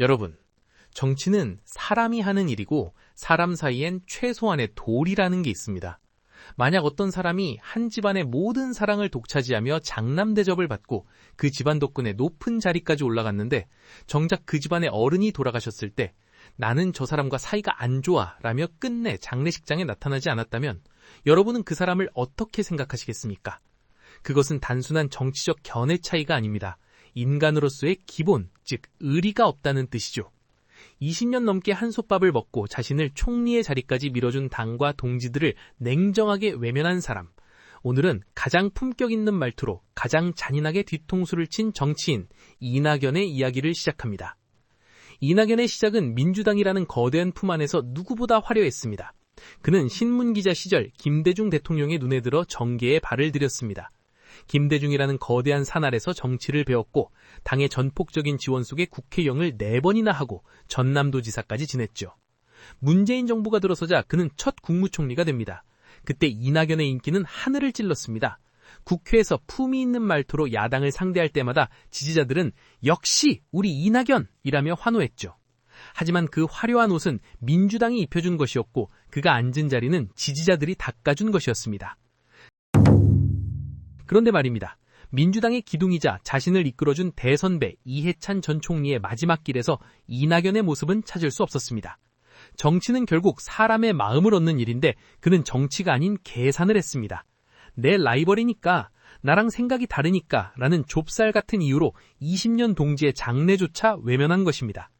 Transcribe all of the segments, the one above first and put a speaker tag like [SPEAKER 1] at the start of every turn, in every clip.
[SPEAKER 1] 여러분, 정치는 사람이 하는 일이고 사람 사이엔 최소한의 도리라는 게 있습니다. 만약 어떤 사람이 한 집안의 모든 사랑을 독차지하며 장남 대접을 받고 그 집안 덕분에 높은 자리까지 올라갔는데 정작 그 집안의 어른이 돌아가셨을 때 나는 저 사람과 사이가 안 좋아 라며 끝내 장례식장에 나타나지 않았다면 여러분은 그 사람을 어떻게 생각하시겠습니까? 그것은 단순한 정치적 견해 차이가 아닙니다. 인간으로서의 기본, 즉 의리가 없다는 뜻이죠. 20년 넘게 한솥밥을 먹고 자신을 총리의 자리까지 밀어준 당과 동지들을 냉정하게 외면한 사람. 오늘은 가장 품격 있는 말투로 가장 잔인하게 뒤통수를 친 정치인 이낙연의 이야기를 시작합니다. 이낙연의 시작은 민주당이라는 거대한 품 안에서 누구보다 화려했습니다. 그는 신문기자 시절 김대중 대통령의 눈에 들어 정계에 발을 들였습니다. 김대중이라는 거대한 산 아래서 정치를 배웠고 당의 전폭적인 지원 속에 국회의원을 4번이나 하고 전남도지사까지 지냈죠. 문재인 정부가 들어서자 그는 첫 국무총리가 됩니다. 그때 이낙연의 인기는 하늘을 찔렀습니다. 국회에서 품위 있는 말투로 야당을 상대할 때마다 지지자들은 역시 우리 이낙연이라며 환호했죠. 하지만 그 화려한 옷은 민주당이 입혀준 것이었고 그가 앉은 자리는 지지자들이 닦아준 것이었습니다. 그런데 말입니다. 민주당의 기둥이자 자신을 이끌어준 대선배 이해찬 전 총리의 마지막 길에서 이낙연의 모습은 찾을 수 없었습니다. 정치는 결국 사람의 마음을 얻는 일인데 그는 정치가 아닌 계산을 했습니다. 내 라이벌이니까, 나랑 생각이 다르니까 라는 좁쌀 같은 이유로 20년 동지의 장례조차 외면한 것입니다.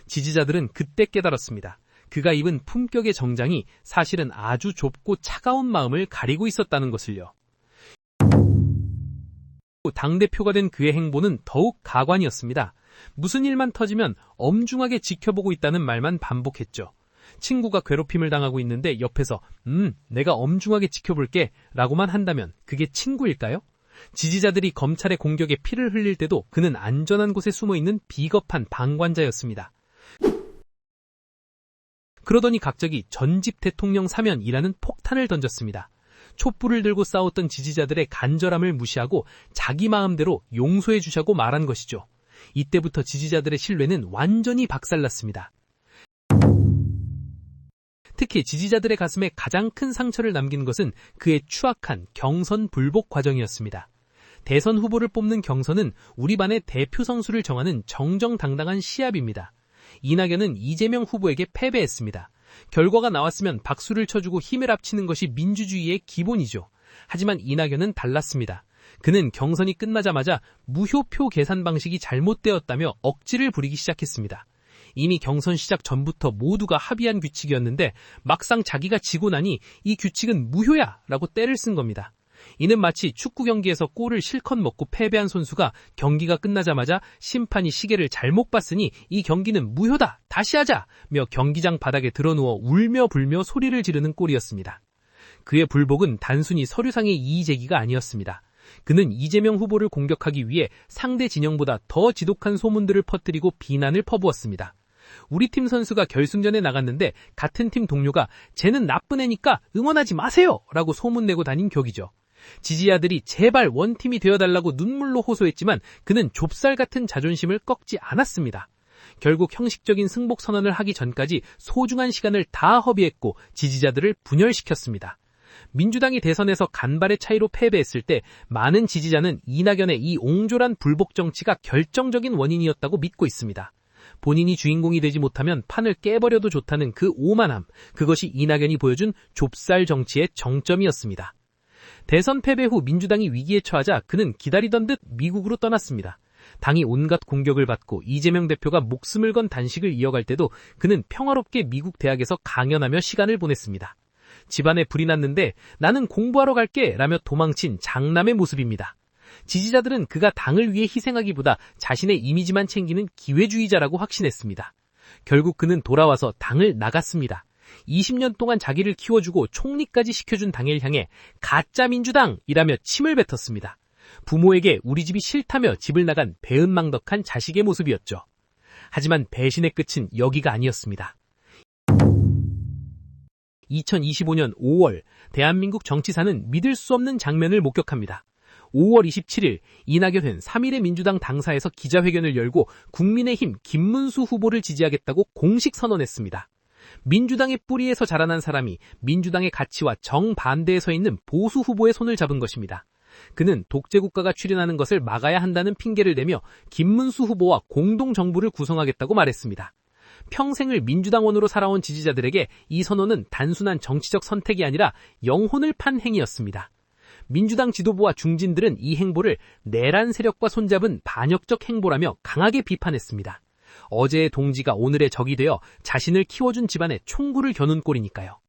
[SPEAKER 1] 지지자들은 그때 깨달았습니다. 그가 입은 품격의 정장이 사실은 아주 좁고 차가운 마음을 가리고 있었다는 것을요. 당대표가 된 그의 행보는 더욱 가관이었습니다. 무슨 일만 터지면 엄중하게 지켜보고 있다는 말만 반복했죠. 친구가 괴롭힘을 당하고 있는데 옆에서 내가 엄중하게 지켜볼게 라고만 한다면 그게 친구일까요? 지지자들이 검찰의 공격에 피를 흘릴 때도 그는 안전한 곳에 숨어있는 비겁한 방관자였습니다. 그러더니 갑자기 전직 대통령 사면이라는 폭탄을 던졌습니다. 촛불을 들고 싸웠던 지지자들의 간절함을 무시하고 자기 마음대로 용서해 주자고 말한 것이죠. 이때부터 지지자들의 신뢰는 완전히 박살났습니다. 특히 지지자들의 가슴에 가장 큰 상처를 남긴 것은 그의 추악한 경선 불복 과정이었습니다. 대선 후보를 뽑는 경선은 우리 반의 대표 선수를 정하는 정정당당한 시합입니다. 이낙연은 이재명 후보에게 패배했습니다. 결과가 나왔으면 박수를 쳐주고 힘을 합치는 것이 민주주의의 기본이죠. 하지만 이낙연은 달랐습니다. 그는 경선이 끝나자마자 무효표 계산 방식이 잘못되었다며 억지를 부리기 시작했습니다. 이미 경선 시작 전부터 모두가 합의한 규칙이었는데 막상 자기가 지고 나니 이 규칙은 무효야 라고 떼를 쓴 겁니다. 이는 마치 축구 경기에서 골을 실컷 먹고 패배한 선수가 경기가 끝나자마자 심판이 시계를 잘못 봤으니 이 경기는 무효다, 다시 하자며 경기장 바닥에 드러누워 울며 불며 소리를 지르는 꼴이었습니다. 그의 불복은 단순히 서류상의 이의제기가 아니었습니다. 그는 이재명 후보를 공격하기 위해 상대 진영보다 더 지독한 소문들을 퍼뜨리고 비난을 퍼부었습니다. 우리 팀 선수가 결승전에 나갔는데 같은 팀 동료가 쟤는 나쁜 애니까 응원하지 마세요 라고 소문내고 다닌 격이죠. 지지자들이 제발 원팀이 되어달라고 눈물로 호소했지만 그는 좁쌀 같은 자존심을 꺾지 않았습니다. 결국 형식적인 승복 선언을 하기 전까지 소중한 시간을 다 허비했고 지지자들을 분열시켰습니다. 민주당이 대선에서 간발의 차이로 패배했을 때 많은 지지자는 이낙연의 이 옹졸한 불복 정치가 결정적인 원인이었다고 믿고 있습니다. 본인이 주인공이 되지 못하면 판을 깨버려도 좋다는 그 오만함, 그것이 이낙연이 보여준 좁쌀 정치의 정점이었습니다. 대선 패배 후 민주당이 위기에 처하자 그는 기다리던 듯 미국으로 떠났습니다. 당이 온갖 공격을 받고 이재명 대표가 목숨을 건 단식을 이어갈 때도 그는 평화롭게 미국 대학에서 강연하며 시간을 보냈습니다. 집안에 불이 났는데 나는 공부하러 갈게 라며 도망친 장남의 모습입니다. 지지자들은 그가 당을 위해 희생하기보다 자신의 이미지만 챙기는 기회주의자라고 확신했습니다. 결국 그는 돌아와서 당을 나갔습니다. 20년 동안 자기를 키워주고 총리까지 시켜준 당을 향해 가짜 민주당이라며 침을 뱉었습니다. 부모에게 우리 집이 싫다며 집을 나간 배은망덕한 자식의 모습이었죠. 하지만 배신의 끝은 여기가 아니었습니다. 2025년 5월 대한민국 정치사는 믿을 수 없는 장면을 목격합니다. 5월 27일 이낙연은 3일의 민주당 당사에서 기자회견을 열고 국민의힘 김문수 후보를 지지하겠다고 공식 선언했습니다. 민주당의 뿌리에서 자라난 사람이 민주당의 가치와 정반대에 서 있는 보수 후보의 손을 잡은 것입니다. 그는 독재국가가 출현하는 것을 막아야 한다는 핑계를 대며 김문수 후보와 공동정부를 구성하겠다고 말했습니다. 평생을 민주당원으로 살아온 지지자들에게 이 선언은 단순한 정치적 선택이 아니라 영혼을 판 행위였습니다. 민주당 지도부와 중진들은 이 행보를 내란 세력과 손잡은 반역적 행보라며 강하게 비판했습니다. 어제의 동지가 오늘의 적이 되어 자신을 키워준 집안에 총구를 겨눈 꼴이니까요.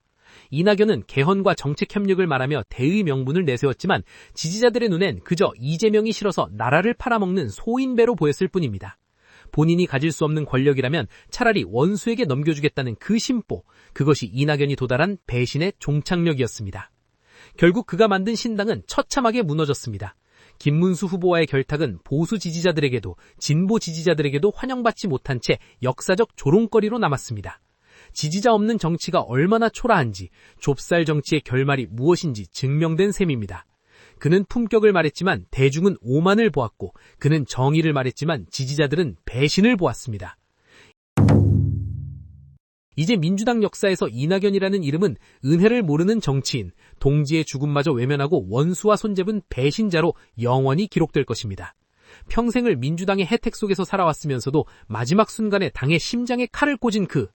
[SPEAKER 1] 이낙연은 개헌과 정책 협력을 말하며 대의 명분을 내세웠지만 지지자들의 눈엔 그저 이재명이 싫어서 나라를 팔아먹는 소인배로 보였을 뿐입니다. 본인이 가질 수 없는 권력이라면 차라리 원수에게 넘겨주겠다는 그 심보, 그것이 이낙연이 도달한 배신의 종착역이었습니다. 결국 그가 만든 신당은 처참하게 무너졌습니다. 김문수 후보와의 결탁은 보수 지지자들에게도 진보 지지자들에게도 환영받지 못한 채 역사적 조롱거리로 남았습니다. 지지자 없는 정치가 얼마나 초라한지, 좁쌀 정치의 결말이 무엇인지 증명된 셈입니다. 그는 품격을 말했지만 대중은 오만을 보았고, 그는 정의를 말했지만 지지자들은 배신을 보았습니다. 이제 민주당 역사에서 이낙연이라는 이름은 은혜를 모르는 정치인, 동지의 죽음마저 외면하고 원수와 손잡은 배신자로 영원히 기록될 것입니다. 평생을 민주당의 혜택 속에서 살아왔으면서도 마지막 순간에 당의 심장에 칼을 꽂은 그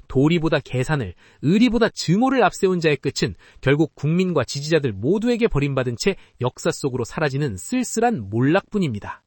[SPEAKER 1] 도리보다 계산을, 의리보다 증오를 앞세운 자의 끝은 결국 국민과 지지자들 모두에게 버림받은 채 역사 속으로 사라지는 쓸쓸한 몰락뿐입니다.